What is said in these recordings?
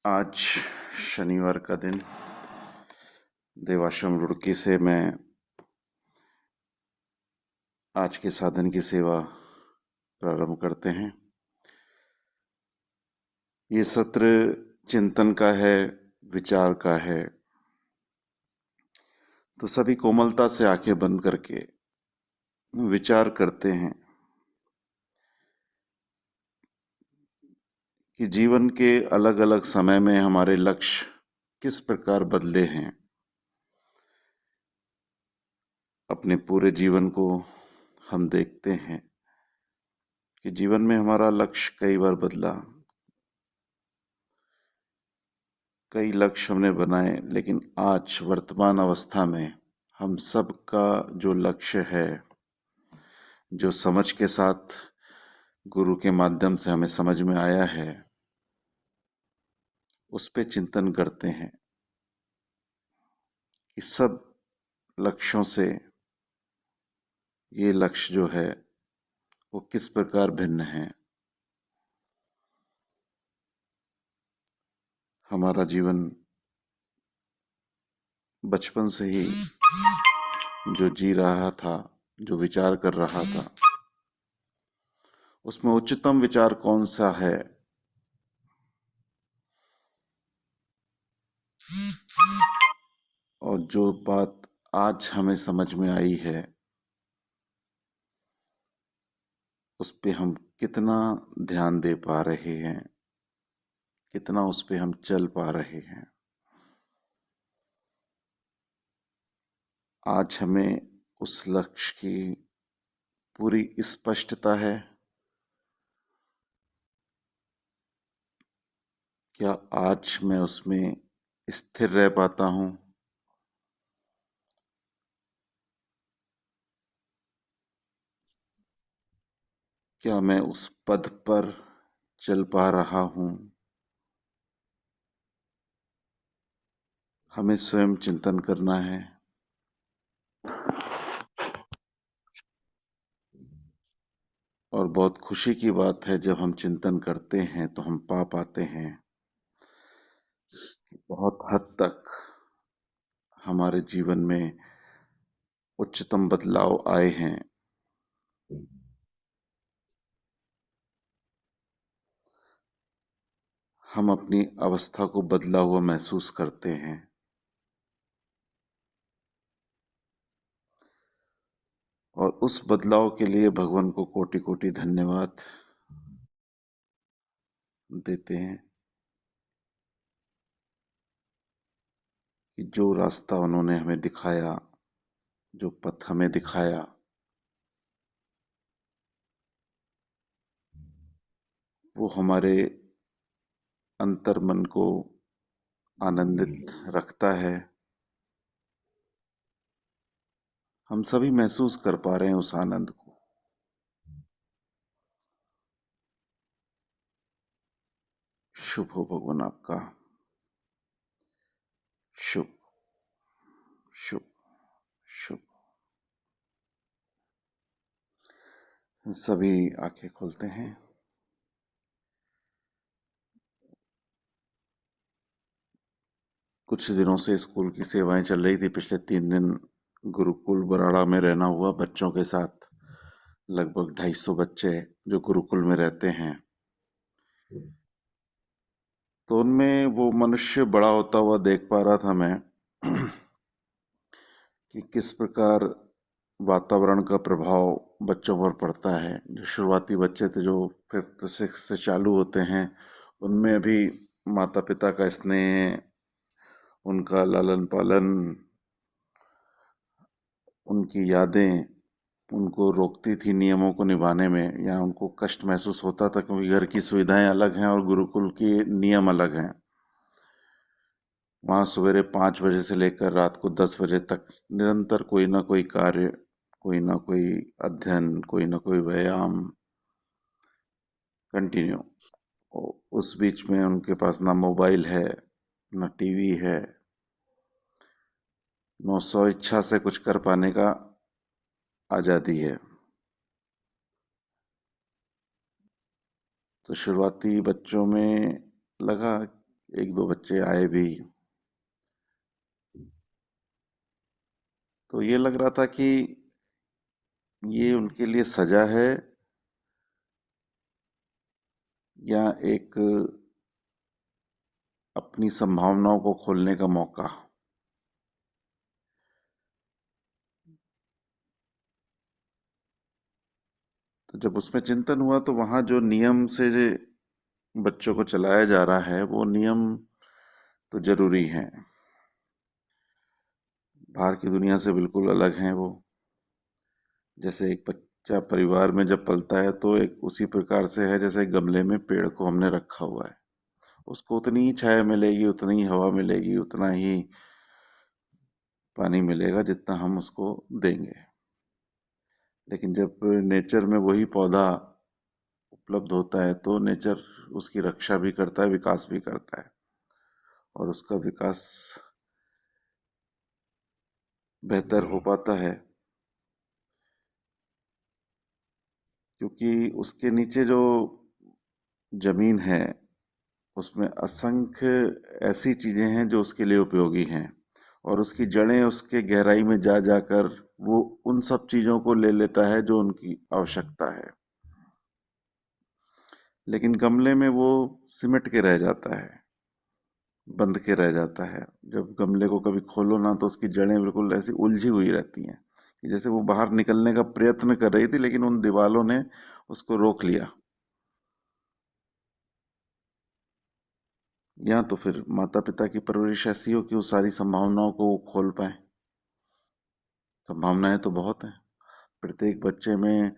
आज शनिवार का दिन देवाश्रम रुड़की से मैं आज के साधन की सेवा प्रारंभ करते हैं। ये सत्र चिंतन का है, विचार का है। तो सभी कोमलता से आंखें बंद करके विचार करते हैं कि जीवन के अलग अलग समय में हमारे लक्ष्य किस प्रकार बदले हैं। अपने पूरे जीवन को हम देखते हैं कि जीवन में हमारा लक्ष्य कई बार बदला। कई लक्ष्य हमने बनाए, लेकिन आज वर्तमान अवस्था में हम सबका जो लक्ष्य है, जो समझ के साथ गुरु के माध्यम से हमें समझ में आया है, उस पे चिंतन करते हैं कि सब लक्ष्यों से ये लक्ष्य जो है वो किस प्रकार भिन्न है। हमारा जीवन बचपन से ही जो जी रहा था, जो विचार कर रहा था, उसमें उच्चतम विचार कौन सा है, और जो बात आज हमें समझ में आई है उस पे हम कितना ध्यान दे पा रहे हैं, कितना उस पे हम चल पा रहे हैं। आज हमें उस लक्ष्य की पूरी स्पष्टता है। क्या आज मैं उसमें स्थिर रह पाता हूँ? क्या मैं उस पद पर चल पा रहा हूँ? हमें स्वयं चिंतन करना है। और बहुत खुशी की बात है, जब हम चिंतन करते हैं तो हम पा पाते हैं कि बहुत हद तक हमारे जीवन में उच्चतम बदलाव आए हैं। हम अपनी अवस्था को बदला हुआ महसूस करते हैं। और उस बदलाव के लिए भगवान को कोटि कोटि धन्यवाद देते हैं कि जो रास्ता उन्होंने हमें दिखाया, जो पथ हमें दिखाया, वो हमारे अंतर मन को आनंदित रखता है। हम सभी महसूस कर पा रहे हैं उस आनंद को। शुभ हो भगवान आपका। शुभ शुभ शुभ। सभी आंखें खोलते हैं। कुछ दिनों से स्कूल की सेवाएं चल रही थी। पिछले 3 दिन गुरुकुल बराड़ा में रहना हुआ बच्चों के साथ। लगभग 250 बच्चे जो गुरुकुल में रहते हैं, तो उनमें वो मनुष्य बड़ा होता हुआ देख पा रहा था मैं कि किस प्रकार वातावरण का प्रभाव बच्चों पर पड़ता है। जो शुरुआती बच्चे थे, जो 5th 6th से चालू होते हैं, उनमें अभी माता पिता का स्नेह, उनका लालन पालन, उनकी यादें उनको रोकती थी नियमों को निभाने में, या उनको कष्ट महसूस होता था, क्योंकि घर की सुविधाएं अलग हैं और गुरुकुल के नियम अलग हैं। वहाँ सवेरे 5 बजे से लेकर रात को 10 बजे तक निरंतर कोई ना कोई कार्य, कोई ना कोई अध्ययन, कोई ना कोई व्यायाम कंटिन्यू। उस बीच में उनके पास ना मोबाइल है, ना टीवी है, न स्व इच्छा से कुछ कर पाने का आजादी है। तो शुरुआती बच्चों में लगा एक दो बच्चे आए भी, तो ये लग रहा था कि ये उनके लिए सजा है या एक अपनी संभावनाओं को खोलने का मौका। तो जब उसमें चिंतन हुआ तो वहां जो नियम से जो बच्चों को चलाया जा रहा है वो नियम तो जरूरी हैं, बाहर की दुनिया से बिल्कुल अलग हैं वो। जैसे एक बच्चा परिवार में जब पलता है तो एक उसी प्रकार से है जैसे गमले में पेड़ को हमने रखा हुआ है, उसको उतनी ही छाया मिलेगी, उतनी ही हवा मिलेगी, उतना ही पानी मिलेगा जितना हम उसको देंगे। लेकिन जब नेचर में वही पौधा उपलब्ध होता है तो नेचर उसकी रक्षा भी करता है, विकास भी करता है, और उसका विकास बेहतर हो पाता है क्योंकि उसके नीचे जो जमीन है उसमें असंख्य ऐसी चीजें हैं जो उसके लिए उपयोगी हैं, और उसकी जड़ें उसके गहराई में जा जाकर वो उन सब चीजों को ले लेता है जो उनकी आवश्यकता है। लेकिन गमले में वो सिमट के रह जाता है, बंध के रह जाता है। जब गमले को कभी खोलो ना तो उसकी जड़ें बिल्कुल ऐसी उलझी हुई रहती हैं कि जैसे वो बाहर निकलने का प्रयत्न कर रही थी लेकिन उन दीवालों ने उसको रोक लिया। या तो फिर माता पिता की परवरिश ऐसी हो कि वो सारी संभावनाओं को वो खोल पाए। संभावनाएं तो बहुत हैं, प्रत्येक बच्चे में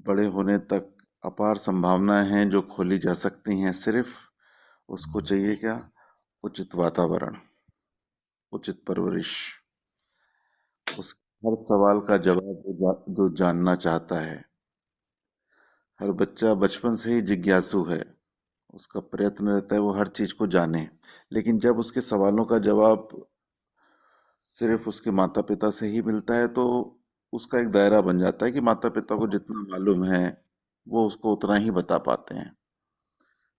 बड़े होने तक अपार संभावनाएं हैं जो खोली जा सकती हैं, सिर्फ उसको चाहिए क्या? उचित वातावरण, उचित परवरिश, उस हर सवाल का जवाब जो जानना चाहता है। हर बच्चा बचपन से ही जिज्ञासु है, उसका प्रयत्न रहता है वो हर चीज को जाने। लेकिन जब उसके सवालों का जवाब सिर्फ उसके माता पिता से ही मिलता है तो उसका एक दायरा बन जाता है कि माता पिता को जितना मालूम है वो उसको उतना ही बता पाते हैं।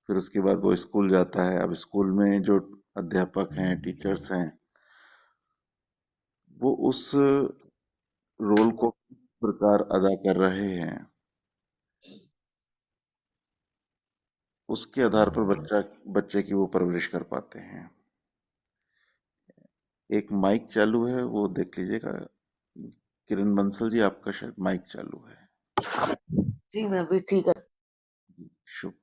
फिर उसके बाद वो स्कूल जाता है। अब स्कूल में जो अध्यापक हैं, टीचर्स हैं, वो उस रोल को किस प्रकार अदा कर रहे हैं, उसके आधार पर बच्चे की वो परवरिश कर पाते हैं। एक माइक चालू है, वो देख लीजिएगा। किरण बंसल जी, आपका शायद माइक चालू है। जी मैं भी ठीक है। शुभ।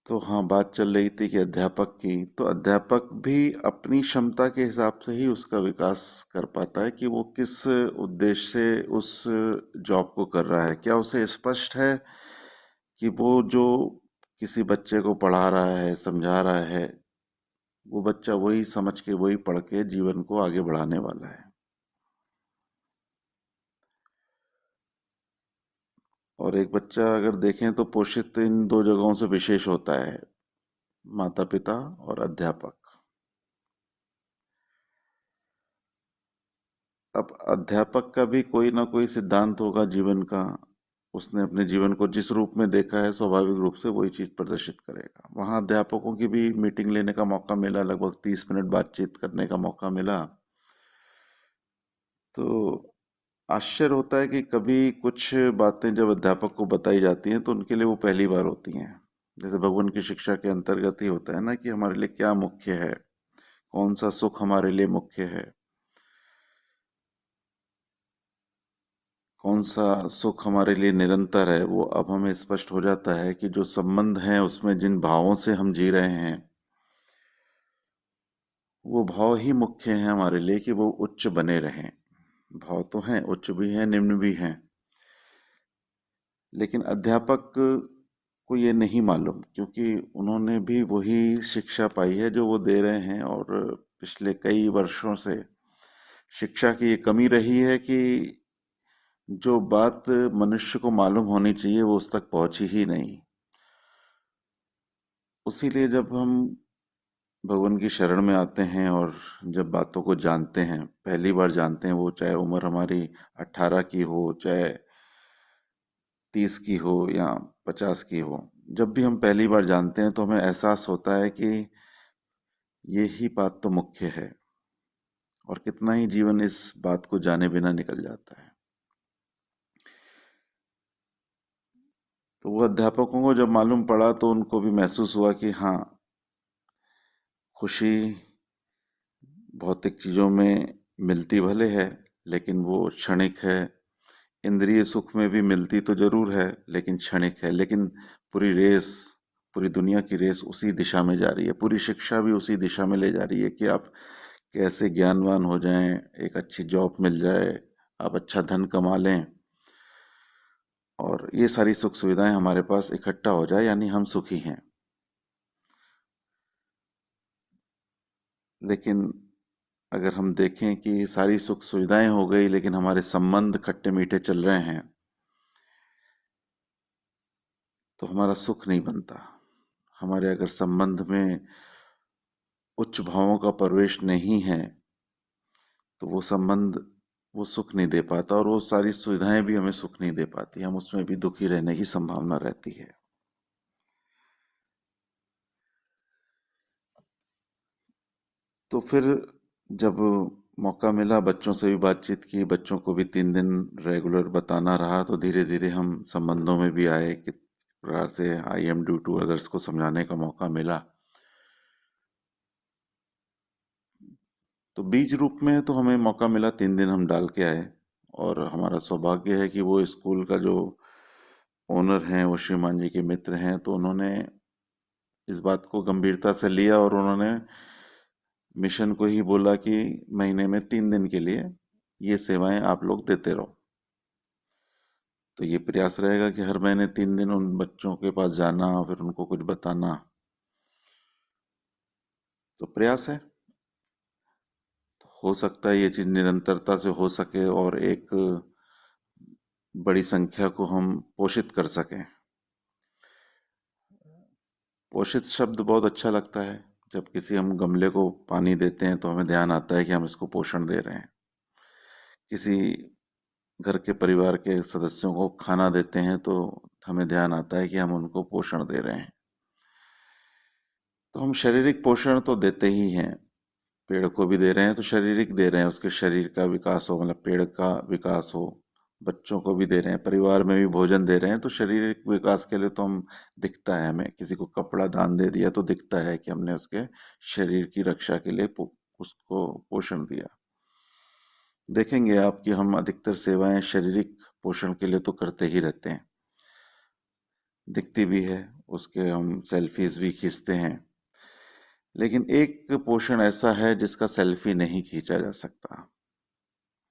तो हाँ, बात चल रही थी कि अध्यापक की, तो अध्यापक भी अपनी क्षमता के हिसाब से ही उसका विकास कर पाता है कि वो किस उद्देश्य से उस जॉब को कर रहा है। क्या उसे स्पष्ट है कि वो जो किसी बच्चे को पढ़ा रहा है, समझा रहा है, वो बच्चा वही समझ के, वही पढ़ के जीवन को आगे बढ़ाने वाला है। और एक बच्चा अगर देखें तो पोषित इन दो जगहों से विशेष होता है, माता पिता और अध्यापक। अब अध्यापक का भी कोई ना कोई सिद्धांत होगा जीवन का। उसने अपने जीवन को जिस रूप में देखा है स्वाभाविक रूप से वही चीज प्रदर्शित करेगा। वहां अध्यापकों की भी मीटिंग लेने का मौका मिला, लगभग 30 मिनट बातचीत करने का मौका मिला। तो आश्चर्य होता है कि कभी कुछ बातें जब अध्यापक को बताई जाती हैं तो उनके लिए वो पहली बार होती हैं। जैसे भगवान की शिक्षा के अंतर्गत ही होता है ना कि हमारे लिए क्या मुख्य है, कौन सा सुख हमारे लिए मुख्य है, कौन सा सुख हमारे लिए निरंतर है। वो अब हमें स्पष्ट हो जाता है कि जो संबंध हैं उसमें जिन भावों से हम जी रहे हैं वो भाव ही मुख्य हैं हमारे लिए कि वो उच्च बने रहें। भाव तो हैं, उच्च भी हैं, निम्न भी हैं। लेकिन अध्यापक को ये नहीं मालूम क्योंकि उन्होंने भी वही शिक्षा पाई है जो वो दे रहे हैं, और पिछले कई वर्षों से शिक्षा की ये कमी रही है कि जो बात मनुष्य को मालूम होनी चाहिए वो उस तक पहुंची ही नहीं। उसीलिए जब हम भगवान की शरण में आते हैं और जब बातों को जानते हैं, पहली बार जानते हैं, वो चाहे उम्र हमारी 18 की हो, चाहे 30 की हो या 50 की हो, जब भी हम पहली बार जानते हैं तो हमें एहसास होता है कि ये ही बात तो मुख्य है, और कितना ही जीवन इस बात को जाने बिना निकल जाता है। तो वो अध्यापकों को जब मालूम पड़ा तो उनको भी महसूस हुआ कि हाँ, खुशी भौतिक चीजों में मिलती भले है, लेकिन वो क्षणिक है। इंद्रिय सुख में भी मिलती तो जरूर है, लेकिन क्षणिक है। लेकिन पूरी रेस, पूरी दुनिया की रेस उसी दिशा में जा रही है, पूरी शिक्षा भी उसी दिशा में ले जा रही है कि आप कैसे ज्ञानवान हो जाएं, एक अच्छी जॉब मिल जाए, आप अच्छा धन कमा लें, और ये सारी सुख सुविधाएं हमारे पास इकट्ठा हो जाए, यानी हम सुखी हैं। लेकिन अगर हम देखें कि सारी सुख सुविधाएं हो गई लेकिन हमारे संबंध खट्टे मीठे चल रहे हैं, तो हमारा सुख नहीं बनता। हमारे अगर संबंध में उच्च भावों का प्रवेश नहीं है, तो वो संबंध वो सुख नहीं दे पाता, और वो सारी सुविधाएं भी हमें सुख नहीं दे पाती, हम उसमें भी दुखी रहने की संभावना रहती है। तो फिर जब मौका मिला, बच्चों से भी बातचीत की, बच्चों को भी 3 दिन रेगुलर बताना रहा, तो धीरे धीरे हम संबंधों में भी आए, किस प्रकार से I am due to others को समझाने का मौका मिला। तो बीज रूप में तो हमें मौका मिला, 3 दिन हम डाल के आए। और हमारा सौभाग्य है कि वो स्कूल का जो ओनर हैं वो श्रीमान जी के मित्र हैं, तो उन्होंने इस बात को गंभीरता से लिया, और उन्होंने मिशन को ही बोला कि महीने में 3 दिन के लिए ये सेवाएं आप लोग देते रहो। तो ये प्रयास रहेगा कि हर महीने 3 दिन उन बच्चों के पास जाना, फिर उनको कुछ बताना। तो प्रयास है, तो हो सकता है ये चीज निरंतरता से हो सके और एक बड़ी संख्या को हम पोषित कर सकें। पोषित शब्द बहुत अच्छा लगता है। जब किसी हम गमले को पानी देते हैं तो हमें ध्यान आता है कि हम इसको पोषण दे रहे हैं। किसी घर के परिवार के सदस्यों को खाना देते हैं तो हमें ध्यान आता है कि हम उनको पोषण दे रहे हैं। तो हम शारीरिक पोषण तो देते ही हैं। पेड़ को भी दे रहे हैं तो शारीरिक दे रहे हैं, उसके शरीर का विकास हो, मतलब पेड़ का विकास हो। बच्चों को भी दे रहे हैं, परिवार में भी भोजन दे रहे हैं, तो शारीरिक विकास के लिए तो हम दिखता है, हमें किसी को कपड़ा दान दे दिया तो दिखता है कि हमने उसके शरीर की रक्षा के लिए उसको पोषण दिया। देखेंगे आप कि हम अधिकतर सेवाएं शारीरिक पोषण के लिए तो करते ही रहते हैं, दिखती भी है, उसके हम सेल्फीज भी खींचते हैं। लेकिन एक पोषण ऐसा है जिसका सेल्फी नहीं खींचा जा सकता,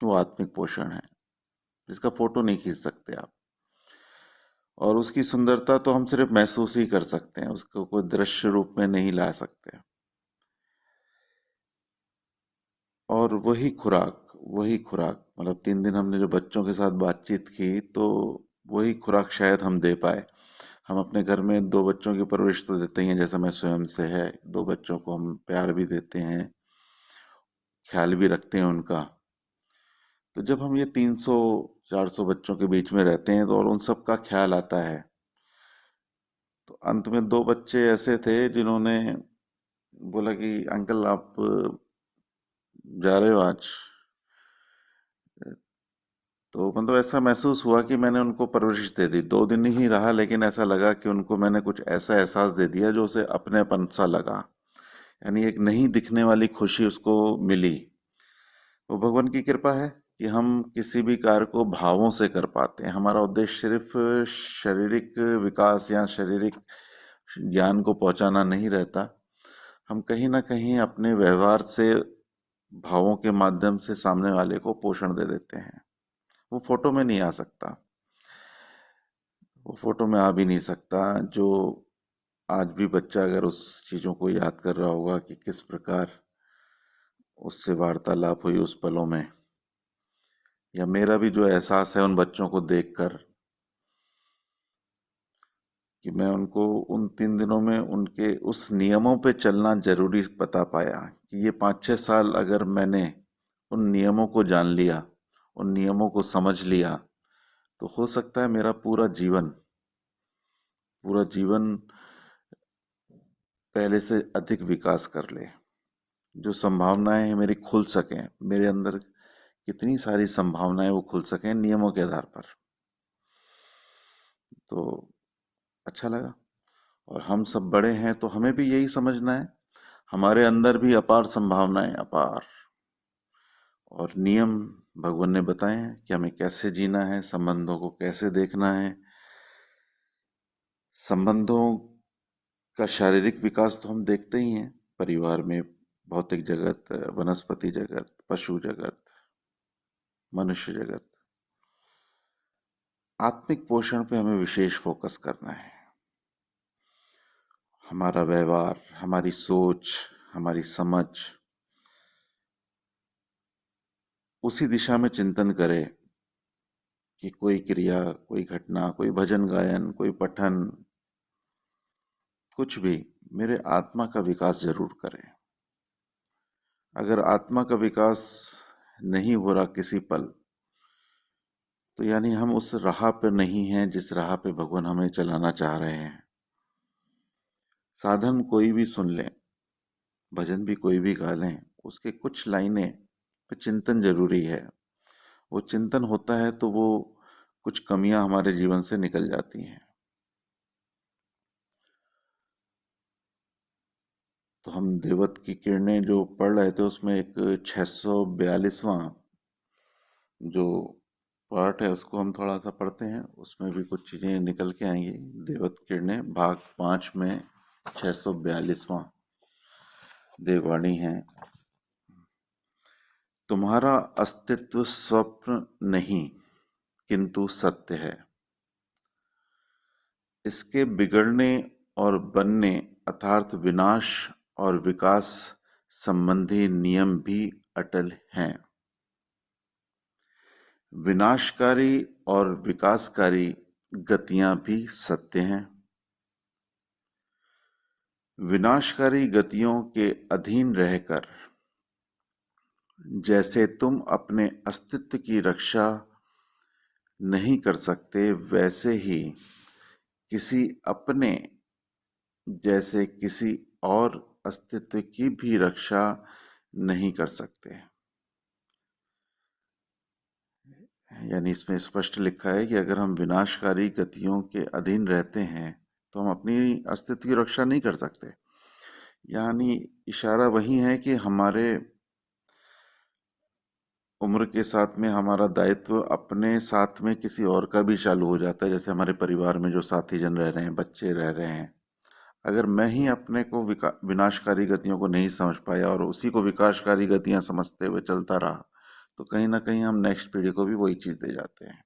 वो आत्मिक पोषण है, जिसका फोटो नहीं खींच सकते आप। और उसकी सुंदरता तो हम सिर्फ महसूस ही कर सकते हैं, उसको कोई दृश्य रूप में नहीं ला सकते। और वही खुराक मतलब 3 दिन हमने जो बच्चों के साथ बातचीत की, तो वही खुराक शायद हम दे पाए। हम अपने घर में 2 बच्चों की परवरिश तो देते ही हैं, जैसा मैं स्वयं से है। 2 बच्चों को हम प्यार भी देते हैं, ख्याल भी रखते हैं उनका। तो जब हम ये 300-400 बच्चों के बीच में रहते हैं तो और उन सब का ख्याल आता है, तो अंत में 2 बच्चे ऐसे थे जिन्होंने बोला कि अंकल आप जा रहे हो आज। तो मतलब ऐसा महसूस हुआ कि मैंने उनको परवरिश दे दी। 2 दिन ही रहा, लेकिन ऐसा लगा कि उनको मैंने कुछ ऐसा एहसास दे दिया जो उसे अपनेपन सा लगा, यानी एक नहीं दिखने वाली खुशी उसको मिली। वो भगवान की कृपा है कि हम किसी भी कार्य को भावों से कर पाते हैं। हमारा उद्देश्य सिर्फ शारीरिक विकास या शारीरिक ज्ञान को पहुंचाना नहीं रहता। हम कहीं ना कहीं अपने व्यवहार से, भावों के माध्यम से सामने वाले को पोषण दे देते हैं। वो फोटो में नहीं आ सकता, वो फोटो में आ भी नहीं सकता। जो आज भी बच्चा अगर उस चीजों को याद कर रहा होगा कि किस प्रकार उससे वार्तालाप हुई उस पलों में, या मेरा भी जो एहसास है उन बच्चों को देखकर, कि मैं उनको उन 3 दिनों में उनके उस नियमों पे चलना जरूरी बता पाया कि ये 5-6 साल अगर मैंने उन नियमों को जान लिया, उन नियमों को समझ लिया, तो हो सकता है मेरा पूरा जीवन पहले से अधिक विकास कर ले, जो संभावनाएं हैं मेरी खुल सकें, मेरे अंदर कितनी सारी संभावनाएं वो खुल सकें नियमों के आधार पर। तो अच्छा लगा। और हम सब बड़े हैं तो हमें भी यही समझना है, हमारे अंदर भी अपार संभावनाएं, अपार और नियम भगवान ने बताए हैं कि हमें कैसे जीना है, संबंधों को कैसे देखना है। संबंधों का शारीरिक विकास तो हम देखते ही हैं, परिवार में, भौतिक जगत, वनस्पति जगत, पशु जगत, मनुष्य जगत। आत्मिक पोषण पे हमें विशेष फोकस करना है। हमारा व्यवहार, हमारी सोच, हमारी समझ उसी दिशा में चिंतन करे कि कोई क्रिया, कोई घटना, कोई भजन गायन, कोई पठन, कुछ भी मेरे आत्मा का विकास जरूर करे। अगर आत्मा का विकास नहीं हो रहा किसी पल, तो यानी हम उस राह पर नहीं हैं जिस राह पे भगवान हमें चलाना चाह रहे हैं। साधन कोई भी सुन लें, भजन भी कोई भी गा लें, उसके कुछ लाइनें पे चिंतन जरूरी है। वो चिंतन होता है तो वो कुछ कमियां हमारे जीवन से निकल जाती हैं। तो हम देवत की किरणें जो पढ़ रहे थे उसमें एक 642वां जो पार्ट है उसको हम थोड़ा सा पढ़ते हैं, उसमें भी कुछ चीजें निकल के आएंगी। देवत किरणें भाग 5 में 642वां देववाणी है। तुम्हारा अस्तित्व स्वप्न नहीं किंतु सत्य है। इसके बिगड़ने और बनने अर्थात विनाश और विकास संबंधी नियम भी अटल हैं। विनाशकारी और विकासकारी गतियां भी सत्य हैं। विनाशकारी गतियों के अधीन रहकर जैसे तुम अपने अस्तित्व की रक्षा नहीं कर सकते, वैसे ही किसी अपने जैसे किसी और अस्तित्व की भी रक्षा नहीं कर सकते। यानी इसमें स्पष्ट लिखा है कि अगर हम विनाशकारी गतियों के अधीन रहते हैं तो हम अपनी अस्तित्व की रक्षा नहीं कर सकते। यानी इशारा वही है कि हमारे उम्र के साथ में हमारा दायित्व अपने साथ में किसी और का भी चालू हो जाता है। जैसे हमारे परिवार में जो साथी जन रह रहे हैं, बच्चे रह रहे हैं, अगर मैं ही अपने को विनाशकारी गतियों को नहीं समझ पाया और उसी को विकासकारी गतियां समझते हुए चलता रहा, तो कहीं ना कहीं हम नेक्स्ट पीढ़ी को भी वही चीज दे जाते हैं।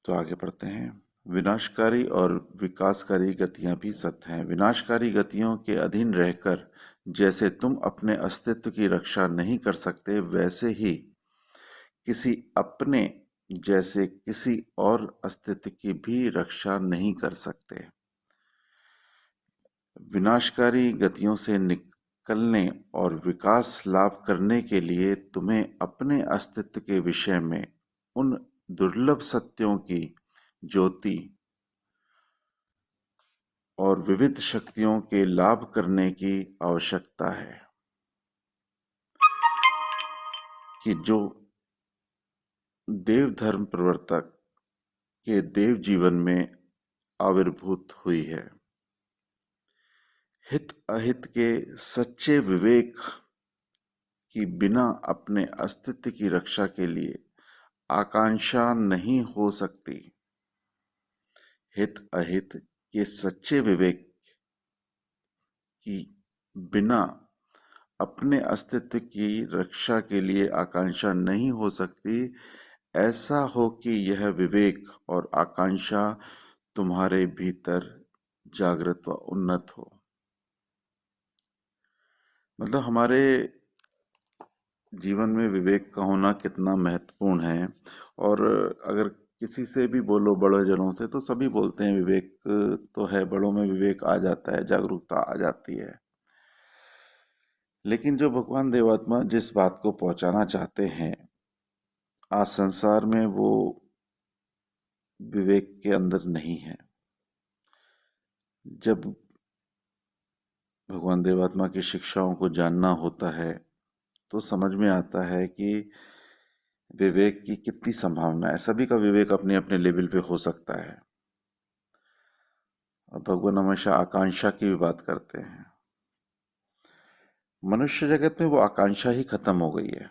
तो आगे पढ़ते हैं। विनाशकारी और विकासकारी गतियां भी सत्य हैं। विनाशकारी गतियों के अधीन रहकर जैसे तुम अपने अस्तित्व की रक्षा नहीं कर सकते, वैसे ही किसी अपने जैसे किसी और अस्तित्व की भी रक्षा नहीं कर सकते। विनाशकारी गतियों से निकलने और विकास लाभ करने के लिए तुम्हें अपने अस्तित्व के विषय में उन दुर्लभ सत्यों की ज्योति और विविध शक्तियों के लाभ करने की आवश्यकता है कि जो देव धर्म प्रवर्तक के देव जीवन में आविर्भूत हुई है। हित अहित के सच्चे विवेक की बिना अपने अस्तित्व की रक्षा के लिए आकांक्षा नहीं हो सकती। हित अहित के सच्चे विवेक की बिना अपने अस्तित्व की रक्षा के लिए आकांक्षा नहीं हो सकती। ऐसा हो कि यह विवेक और आकांक्षा तुम्हारे भीतर जागृत व उन्नत हो। मतलब हमारे जीवन में विवेक का होना कितना महत्वपूर्ण है। और अगर किसी से भी बोलो बड़े जनों से, तो सभी बोलते हैं विवेक तो है, बड़ों में विवेक आ जाता है, जागरूकता आ जाती है। लेकिन जो भगवान देवात्मा जिस बात को पहुंचाना चाहते हैं, आज संसार में वो विवेक के अंदर नहीं है। जब भगवान देवात्मा की शिक्षाओं को जानना होता है तो समझ में आता है कि विवेक की कितनी संभावना है। सभी का विवेक अपने अपने लेवल पे हो सकता है। और भगवान हमेशा आकांक्षा की भी बात करते हैं। मनुष्य जगत में वो आकांक्षा ही खत्म हो गई है।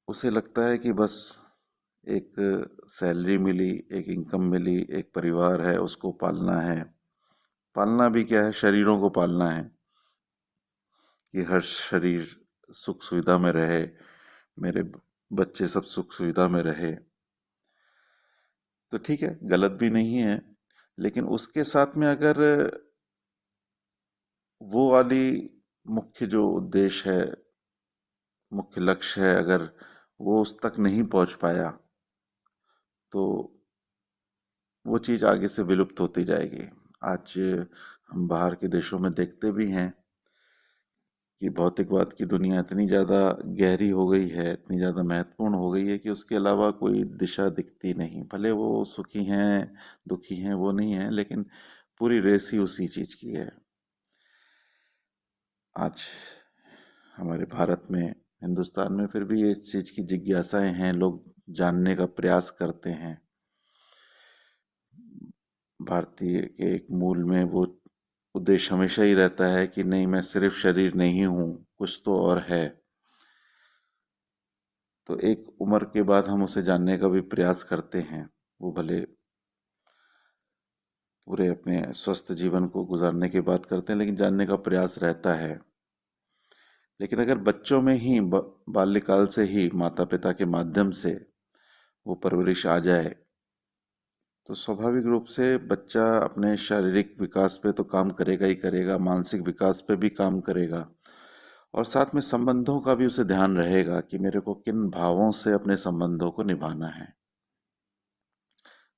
उसे लगता है कि बस एक सैलरी मिली, एक इनकम मिली, एक परिवार है, उसको पालना है। पालना भी क्या है, शरीरों को पालना है कि हर शरीर सुख सुविधा में रहे, मेरे बच्चे सब सुख सुविधा में रहे। तो ठीक है, गलत भी नहीं है, लेकिन उसके साथ में अगर वो वाली मुख्य जो उद्देश्य है, मुख्य लक्ष्य है, अगर वो उस तक नहीं पहुंच पाया तो वो चीज आगे से विलुप्त होती जाएगी। आज हम बाहर के देशों में देखते भी हैं कि भौतिकवाद की दुनिया इतनी ज़्यादा गहरी हो गई है, इतनी ज़्यादा महत्वपूर्ण हो गई है कि उसके अलावा कोई दिशा दिखती नहीं। भले वो सुखी हैं, दुखी हैं, वो नहीं है, लेकिन पूरी रेस ही उसी चीज़ की है। आज हमारे भारत में, हिंदुस्तान में फिर भी ये इस चीज़ की जिज्ञासाएं हैं, लोग जानने का प्रयास करते हैं। भारतीय के एक मूल में वो उद्देश्य हमेशा ही रहता है कि नहीं, मैं सिर्फ शरीर नहीं हूँ, कुछ तो और है। तो एक उम्र के बाद हम उसे जानने का भी प्रयास करते हैं। वो भले पूरे अपने स्वस्थ जीवन को गुजारने के बाद करते हैं, लेकिन जानने का प्रयास रहता है। लेकिन अगर बच्चों में ही बाल्यकाल से ही माता पिता के माध्यम से वो परवरिश आ जाए तो स्वाभाविक रूप से बच्चा अपने शारीरिक विकास पे तो काम करेगा ही करेगा, मानसिक विकास पे भी काम करेगा, और साथ में संबंधों का भी उसे ध्यान रहेगा कि मेरे को किन भावों से अपने संबंधों को निभाना है।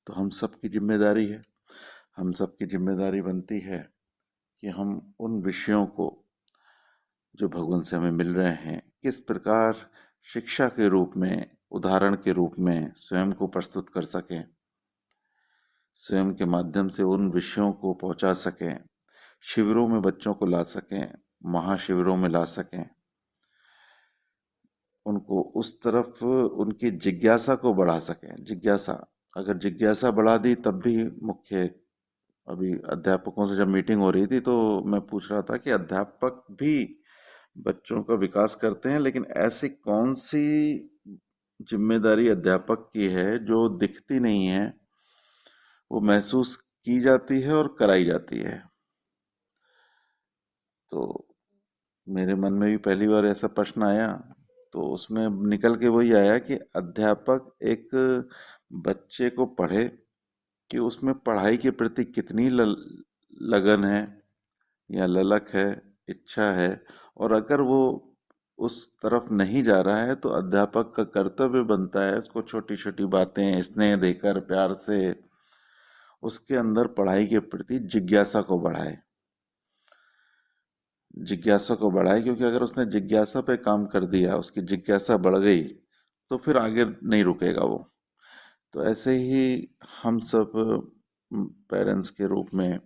तो हम सबकी जिम्मेदारी है, हम सबकी जिम्मेदारी बनती है कि हम उन विषयों को जो भगवान से हमें मिल रहे हैं किस प्रकार शिक्षा के रूप में, उदाहरण के रूप में स्वयं को प्रस्तुत कर सकें, स्वयं के माध्यम से उन विषयों को पहुंचा सकें, शिविरों में बच्चों को ला सकें, महाशिविरों में ला सकें, उनको उस तरफ उनकी जिज्ञासा को बढ़ा सकें। जिज्ञासा, अगर जिज्ञासा बढ़ा दी तब भी मुख्य। अभी अध्यापकों से जब मीटिंग हो रही थी तो मैं पूछ रहा था कि अध्यापक भी बच्चों का विकास करते हैं, लेकिन ऐसी कौन सी जिम्मेदारी अध्यापक की है जो दिखती नहीं है, वो महसूस की जाती है और कराई जाती है। तो मेरे मन में भी पहली बार ऐसा प्रश्न आया तो उसमें निकल के वही आया कि अध्यापक एक बच्चे को पढ़े कि उसमें पढ़ाई के प्रति कितनी लगन है या ललक है, इच्छा है, और अगर वो उस तरफ नहीं जा रहा है तो अध्यापक का कर्तव्य बनता है उसको छोटी छोटी बातें स्नेह देकर, प्यार से उसके अंदर पढ़ाई के प्रति जिज्ञासा को बढ़ाए। जिज्ञासा को बढ़ाए, क्योंकि अगर उसने जिज्ञासा पे काम कर दिया, उसकी जिज्ञासा बढ़ गई तो फिर आगे नहीं रुकेगा वो। तो ऐसे ही हम सब पेरेंट्स के रूप में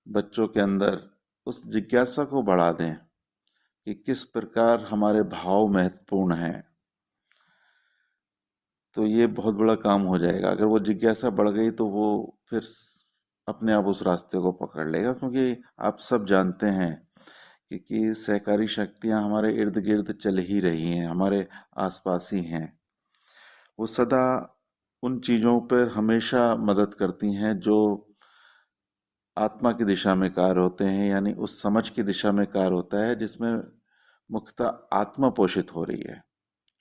बच्चों के अंदर उस जिज्ञासा को बढ़ा दें कि किस प्रकार हमारे भाव महत्वपूर्ण हैं, तो ये बहुत बड़ा काम हो जाएगा। अगर वो जिज्ञासा बढ़ गई तो वो फिर अपने आप उस रास्ते को पकड़ लेगा, क्योंकि आप सब जानते हैं कि सहकारी शक्तियाँ हमारे इर्द गिर्द चल ही रही हैं, हमारे आसपास ही हैं। वो सदा उन चीज़ों पर हमेशा मदद करती हैं जो आत्मा की दिशा में कार्य होते हैं, यानी उस समझ की दिशा में कार्य होता है जिसमें मुख्यतः आत्मा पोषित हो रही है।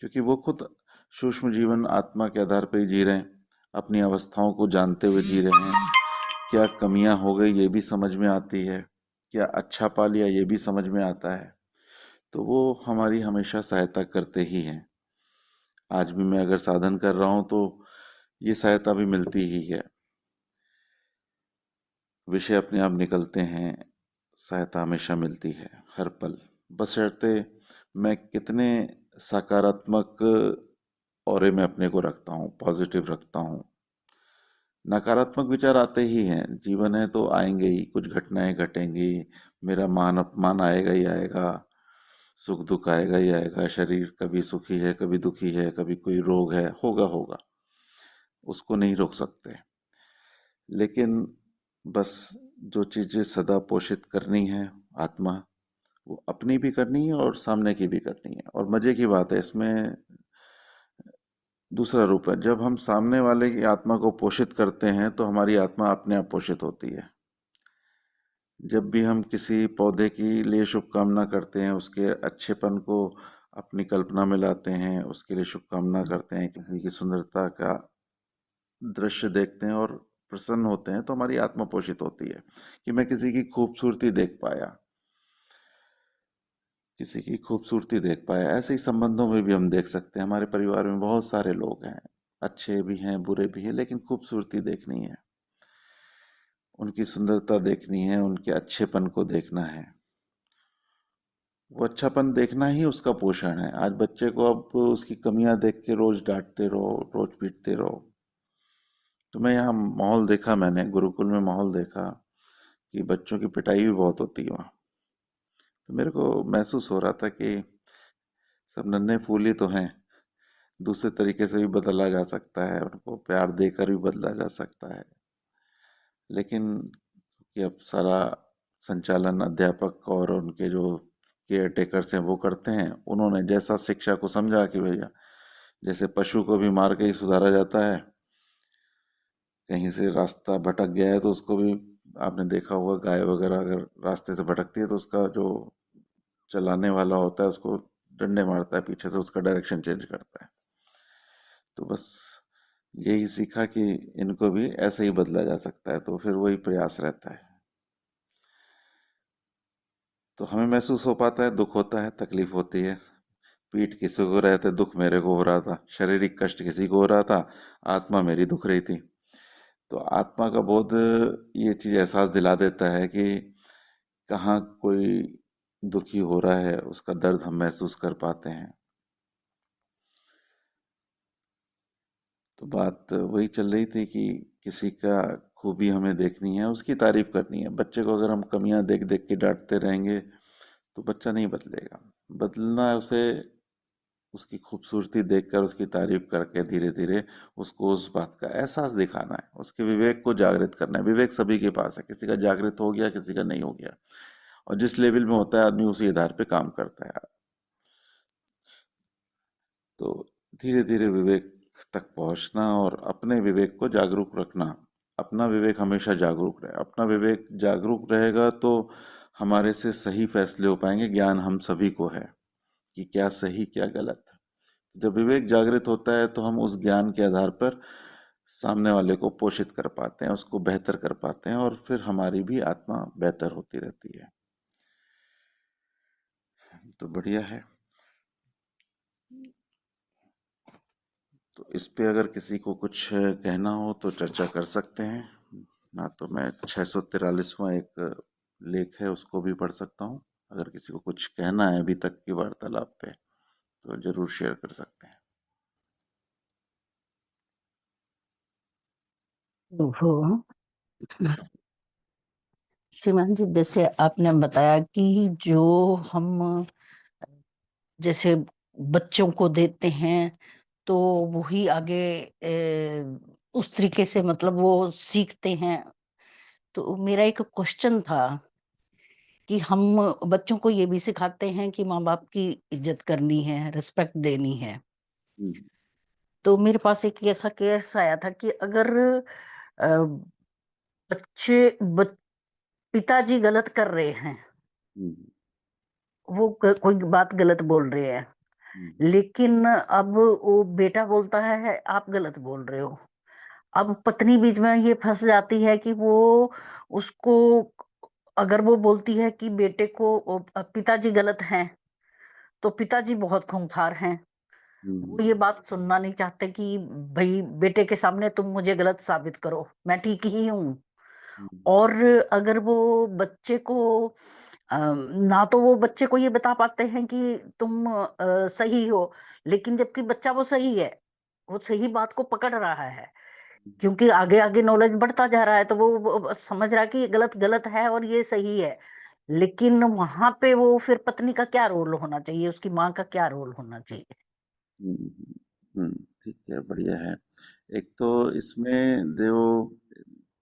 क्योंकि वो खुद सूक्ष्म जीवन आत्मा के आधार पर ही जी रहे हैं, अपनी अवस्थाओं को जानते हुए जी रहे हैं। क्या कमियां हो गई ये भी समझ में आती है, क्या अच्छा पा लिया ये भी समझ में आता है। तो वो हमारी हमेशा सहायता करते ही हैं। आज भी मैं अगर साधन कर रहा हूँ तो ये सहायता भी मिलती ही है। विषय अपने आप निकलते हैं, सहायता हमेशा मिलती है हर पल, बशर्ते मैं कितने सकारात्मक ऑरे में अपने को रखता हूँ, पॉजिटिव रखता हूँ। नकारात्मक विचार आते ही हैं, जीवन है तो आएंगे ही, कुछ घटनाएं घटेंगी, मेरा मान अपमान आएगा ही आएगा, सुख दुख आएगा ही आएगा, शरीर कभी सुखी है कभी दुखी है, कभी कोई रोग है, होगा होगा, उसको नहीं रोक सकते। लेकिन बस जो चीजें सदा पोषित करनी है आत्मा, वो अपनी भी करनी है और सामने की भी करनी है। और मजे की बात है इसमें, दूसरा रूप है, जब हम सामने वाले की आत्मा को पोषित करते हैं तो हमारी आत्मा अपने आप पोषित होती है। जब भी हम किसी पौधे के लिए शुभकामना करते हैं, उसके अच्छेपन को अपनी कल्पना में लाते हैं, उसके लिए शुभकामना करते हैं, किसी की सुंदरता का दृश्य देखते हैं और प्रसन्न होते हैं, तो हमारी आत्मा पोषित होती है कि मैं किसी की खूबसूरती देख पाया, किसी की खूबसूरती देख पाया। ऐसे ही संबंधों में भी हम देख सकते हैं। हमारे परिवार में बहुत सारे लोग हैं, अच्छे भी हैं बुरे भी हैं, लेकिन खूबसूरती देखनी है, उनकी सुंदरता देखनी है, उनके अच्छेपन को देखना है। वो अच्छापन देखना ही उसका पोषण है। आज बच्चे को अब उसकी कमियां देख के रोज डांटते रहो, रोज पीटते रहो। तो मैं यहाँ माहौल देखा, मैंने गुरुकुल में माहौल देखा कि बच्चों की पिटाई भी बहुत होती है वहाँ। तो मेरे को महसूस हो रहा था कि सब नन्हे फूल ही तो हैं, दूसरे तरीके से भी बदला जा सकता है, उनको प्यार देकर भी बदला जा सकता है। लेकिन कि अब सारा संचालन अध्यापक और उनके जो केयर टेकर्स हैं वो करते हैं। उन्होंने जैसा शिक्षा को समझा कि भैया, जैसे पशु को भी मार के ही सुधारा जाता है, कहीं से रास्ता भटक गया है तो उसको भी, आपने देखा होगा गाय वगैरह अगर रास्ते से भटकती है तो उसका जो चलाने वाला होता है उसको डंडे मारता है पीछे से, उसका डायरेक्शन चेंज करता है। तो बस यही सीखा कि इनको भी ऐसे ही बदला जा सकता है, तो फिर वही प्रयास रहता है। तो हमें महसूस हो पाता है, दुख होता है, तकलीफ होती है, पीठ किसी को रहे थे, दुख मेरे को हो रहा था, शारीरिक कष्ट किसी को हो रहा था, आत्मा मेरी दुख रही थी। तो आत्मा का बोध ये चीज एहसास दिला देता है कि कहाँ कोई दुखी हो रहा है, उसका दर्द हम महसूस कर पाते हैं। तो बात वही चल रही थी कि किसी का खूबी हमें देखनी है, उसकी तारीफ करनी है। बच्चे को अगर हम कमियां देख देख के डांटते रहेंगे तो बच्चा नहीं बदलेगा। बदलना है उसे, उसकी खूबसूरती देखकर उसकी तारीफ करके धीरे धीरे उसको उस बात का एहसास दिखाना है, उसके विवेक को जागृत करना है। विवेक सभी के पास है, किसी का जागृत हो गया किसी का नहीं हो गया, और जिस लेवल में होता है आदमी उसी आधार पे काम करता है। तो धीरे धीरे विवेक तक पहुंचना और अपने विवेक को जागरूक रखना। अपना विवेक हमेशा जागरूक रहे, अपना विवेक जागरूक रहेगा तो हमारे से सही फैसले हो पाएंगे। ज्ञान हम सभी को है कि क्या सही क्या गलत। जब विवेक जागृत होता है तो हम उस ज्ञान के आधार पर सामने वाले को पोषित कर पाते हैं, उसको बेहतर कर पाते हैं, और फिर हमारी भी आत्मा बेहतर होती रहती है। तो बढ़िया है। तो इस पे अगर किसी को कुछ कहना हो तो चर्चा कर सकते हैं। ना तो मैं 643वां एक लेख है उसको भी पढ़ सकता हूँ। अगर किसी को कुछ कहना है अभी तक की वार्तालाप पे तो जरूर शेयर कर सकते हैं। वो श्रीमान जी, जैसे आपने बताया कि जो हम जैसे बच्चों को देते हैं तो वही आगे उस तरीके से मतलब वो सीखते हैं। तो मेरा एक क्वेश्चन था कि हम बच्चों को ये भी सिखाते हैं कि माँ बाप की इज्जत करनी है, रिस्पेक्ट देनी है। हम्म, तो मेरे पास एक ऐसा केस आया था कि अगर अ, बच्चे बच, पिताजी गलत कर रहे हैं, हम्म, वो कोई बात गलत बोल रहे हैं, हम्म, लेकिन अब वो बेटा बोलता है आप गलत बोल रहे हो। अब पत्नी बीच में ये फंस जाती है कि वो उसको, अगर वो बोलती है कि बेटे को पिताजी गलत हैं, तो पिताजी बहुत खूंखार हैं, वो हम्म, ये बात सुनना नहीं चाहते कि भाई बेटे के सामने तुम मुझे गलत साबित करो, मैं ठीक ही हूँ। हम्म, और अगर वो बच्चे को ना तो वो बच्चे को ये बता पाते हैं कि तुम सही हो, लेकिन जबकि बच्चा वो सही है, वो सही बात को पकड़ रहा है, क्योंकि आगे आगे नॉलेज बढ़ता जा रहा है, तो वो समझ रहा है कि ये गलत गलत है और ये सही है। लेकिन वहां पे वो फिर पत्नी का क्या रोल होना चाहिए, उसकी माँ का क्या रोल होना चाहिए? हम्म, ठीक है, बढ़िया है। एक तो इसमें जो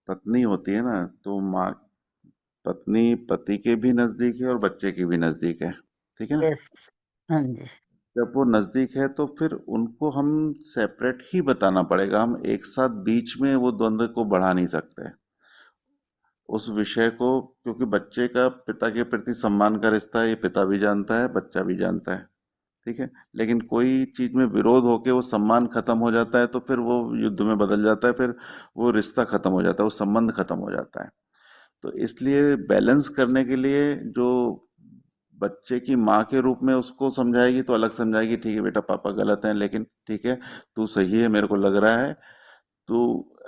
पत्नी होती है ना, तो माँ, पत्नी पति के भी नजदीक है और बच्चे के भी नजदीक है, ठीक है ना। यस। हाँ जी। जब वो नजदीक है तो फिर उनको हम सेपरेट ही बताना पड़ेगा, हम एक साथ बीच में वो द्वंद्व को बढ़ा नहीं सकते उस विषय को, क्योंकि बच्चे का पिता के प्रति सम्मान का रिश्ता है, ये पिता भी जानता है, बच्चा भी जानता है, ठीक है। लेकिन कोई चीज में विरोध होके वो सम्मान खत्म हो जाता है तो फिर वो युद्ध में बदल जाता है, फिर वो रिश्ता खत्म हो जाता है, वो संबंध खत्म हो जाता है। तो इसलिए बैलेंस करने के लिए जो बच्चे की माँ के रूप में उसको समझाएगी तो अलग समझाएगी, ठीक है बेटा पापा गलत हैं, लेकिन ठीक है, तू सही है, मेरे को लग रहा है, तू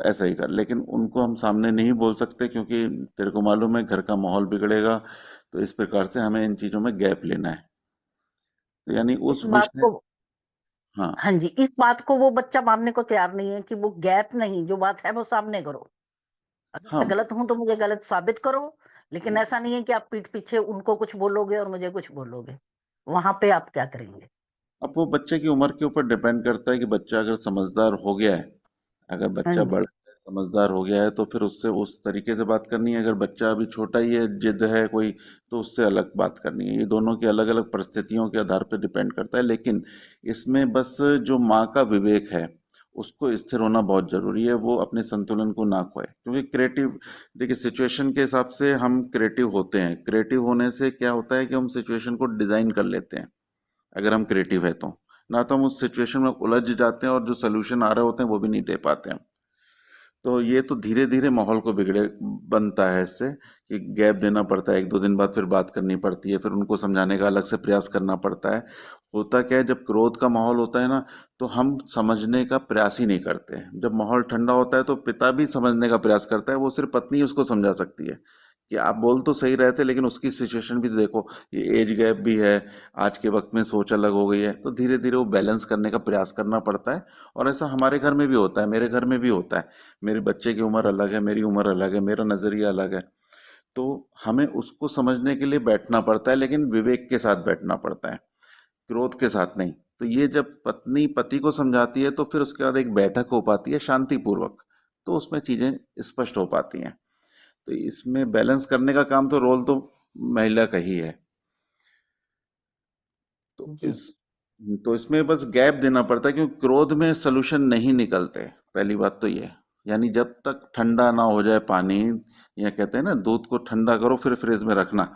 ऐसा ही कर। लेकिन उनको हम सामने नहीं बोल सकते, क्योंकि तेरे को मालूम है घर का माहौल बिगड़ेगा। तो इस प्रकार से हमें इन चीजों में गैप लेना है, तो यानी इस उस बात विषय। को, हाँ। हाँ जी, इस बात को वो बच्चा मानने को तैयार नहीं है कि वो गैप नहीं, जो बात है वो सामने करो। अगर हाँ। मैं गलत हूं तो मुझे गलत साबित करो, लेकिन ऐसा नहीं है कि आप पीठ पीछे उनको कुछ बोलोगे और मुझे कुछ बोलोगे। वहां पे आप क्या करेंगे? अब वो बच्चे की उम्र के ऊपर डिपेंड करता है कि बच्चा अगर समझदार हो गया है, अगर हाँ बच्चा बड़ा जी। है, समझदार हो गया है, तो फिर उससे उस तरीके से बात करनी है। अगर बच्चा अभी छोटा ही है, जिद है कोई, तो उससे अलग बात करनी है। ये दोनों की अलग अलग परिस्थितियों के आधार पर डिपेंड करता है, लेकिन इसमें बस जो माँ का विवेक है उसको स्थिर होना बहुत जरूरी है, वो अपने संतुलन को ना खोए, क्योंकि क्रिएटिव, देखिए सिचुएशन के हिसाब से हम क्रिएटिव होते हैं। क्रिएटिव होने से क्या होता है कि हम सिचुएशन को डिजाइन कर लेते हैं, अगर हम क्रिएटिव है तो। ना तो हम उस सिचुएशन में उलझ जाते हैं और जो सोल्यूशन आ रहे होते हैं वो भी नहीं दे पाते हैं। तो ये तो धीरे धीरे माहौल को बिगड़े बनता है इससे, कि गैप देना पड़ता है, एक दो दिन बाद फिर बात करनी पड़ती है, फिर उनको समझाने का अलग से प्रयास करना पड़ता है। होता क्या है, जब क्रोध का माहौल होता है ना, तो हम समझने का प्रयास ही नहीं करते हैं। जब माहौल ठंडा होता है तो पिता भी समझने का प्रयास करता है, वो सिर्फ पत्नी उसको समझा सकती है कि आप बोल तो सही रहे थे, लेकिन उसकी सिचुएशन भी देखो, ये एज गैप भी है, आज के वक्त में सोच अलग हो गई है, तो धीरे धीरे वो बैलेंस करने का प्रयास करना पड़ता है। और ऐसा हमारे घर में भी होता है, मेरे घर में भी होता है। मेरे बच्चे की उम्र अलग है, मेरी उम्र अलग है, मेरा नजरिया अलग है, तो हमें उसको समझने के लिए बैठना पड़ता है, लेकिन विवेक के साथ बैठना पड़ता है, क्रोध के साथ नहीं। तो ये जब पत्नी पति को समझाती है तो फिर उसके बाद एक बैठक हो पाती है शांतिपूर्वक, तो उसमें चीजें स्पष्ट हो पाती हैं। तो इसमें बैलेंस करने का काम तो रोल तो महिला का ही है। तो जी। इस तो इसमें बस गैप देना पड़ता है, क्योंकि क्रोध में सलूशन नहीं निकलते, पहली बात तो ये। यानी जब तक ठंडा ना हो जाए पानी, या कहते हैं ना दूध को ठंडा करो फिर फ्रिज में रखना,